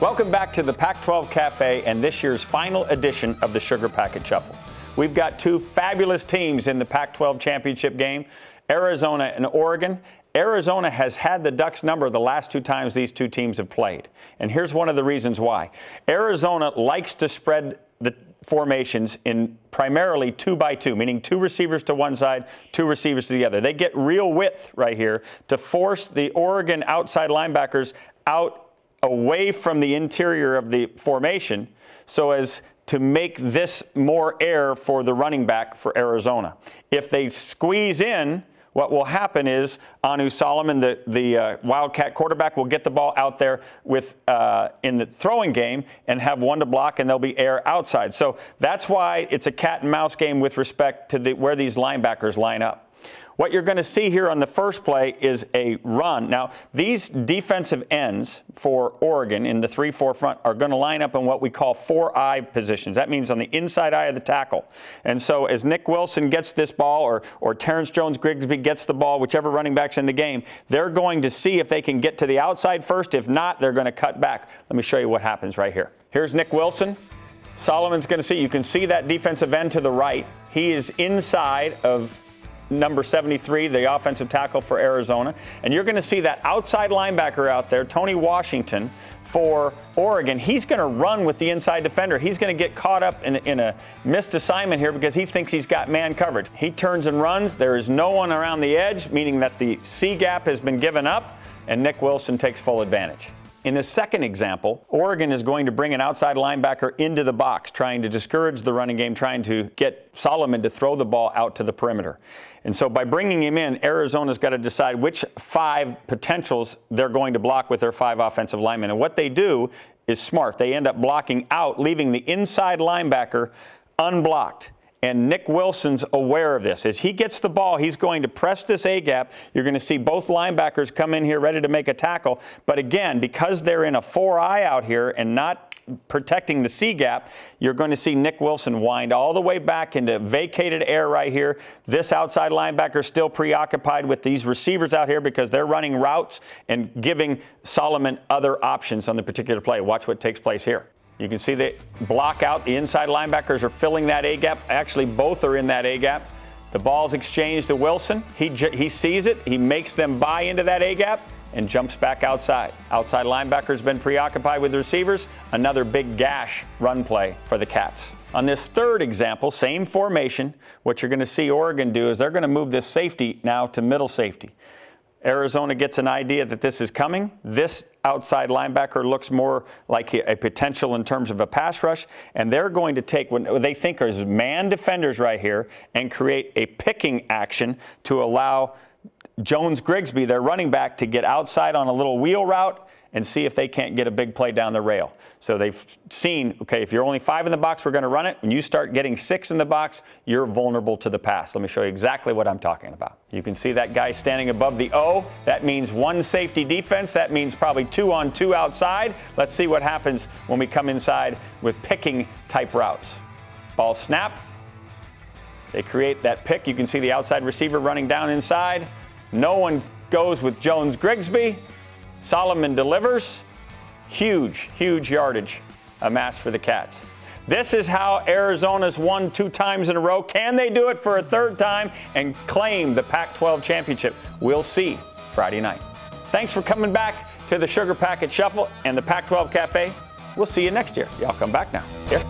Welcome back to the Pac-12 Cafe and this year's final edition of the Sugar Packet Shuffle. We've got two fabulous teams in the Pac-12 championship game, Arizona and Oregon. Arizona has had the Ducks number the last two times these two teams have played. And here's one of the reasons why. Arizona likes to spread the formations in primarily 2-by-2, meaning two receivers to one side, two receivers to the other. They get real width right here to force the Oregon outside linebackers out away from the interior of the formation so as to make this more air for the running back for Arizona. If they squeeze in, what will happen is Anu Solomon, the Wildcat quarterback, will get the ball out there with in the throwing game and have one to block, and there'll be air outside. So that's why it's a cat and mouse game with respect to where these linebackers line up. What you're going to see here on the first play is a run. Now, these defensive ends for Oregon in the 3-4 front are going to line up in what we call 4-eye positions. That means on the inside eye of the tackle. And so as Nick Wilson gets this ball or Terrence Jones-Grigsby gets the ball, whichever running back's in the game, they're going to see if they can get to the outside first. If not, they're going to cut back. Let me show you what happens right here. Here's Nick Wilson. Solomon's going to see. You can see that defensive end to the right. He is inside of number 73, the offensive tackle for Arizona. And you're going to see that outside linebacker out there, Tony Washington, for Oregon. He's going to run with the inside defender. He's going to get caught up in a missed assignment here because he thinks he's got man coverage. He turns and runs. There is no one around the edge, meaning that the C gap has been given up, and Nick Wilson takes full advantage. In the second example, Oregon is going to bring an outside linebacker into the box, trying to discourage the running game, trying to get Solomon to throw the ball out to the perimeter. And so by bringing him in, Arizona's got to decide which 5 potentials they're going to block with their 5 offensive linemen. And what they do is smart. They end up blocking out, leaving the inside linebacker unblocked. And Nick Wilson's aware of this. As he gets the ball, he's going to press this A-gap. You're going to see both linebackers come in here ready to make a tackle. But again, because they're in a 4-eye out here and not protecting the C-gap, you're going to see Nick Wilson wind all the way back into vacated air right here. This outside linebacker still preoccupied with these receivers out here because they're running routes and giving Solomon other options on the particular play. Watch what takes place here. You can see they block out. The inside linebackers are filling that A-gap. Actually, both are in that A-gap. The ball's exchanged to Wilson. He sees it. He makes them buy into that A-gap and jumps back outside. Outside linebacker's been preoccupied with the receivers. Another big gash run play for the Cats. On this third example, same formation, what you're going to see Oregon do is they're going to move this safety now to middle safety. Arizona gets an idea that this is coming. This outside linebacker looks more like a potential in terms of a pass rush, and they're going to take what they think are man defenders right here and create a picking action to allow Jones-Grigsby, their running back, to get outside on a little wheel route and see if they can't get a big play down the rail. So they've seen, okay, if you're only 5 in the box, we're going to run it. When you start getting 6 in the box, you're vulnerable to the pass. Let me show you exactly what I'm talking about. You can see that guy standing above the O. That means 1 safety defense. That means probably 2-on-2 outside. Let's see what happens when we come inside with picking type routes. Ball snap. They create that pick. You can see the outside receiver running down inside. No one goes with Jones-Grigsby. Solomon delivers. Huge, huge yardage amassed for the Cats. This is how Arizona's won 2 times in a row. Can they do it for a 3rd time and claim the Pac-12 championship? We'll see Friday night. Thanks for coming back to the Sugar Packet Shuffle and the Pac-12 Cafe. We'll see you next year. Y'all come back now. Here.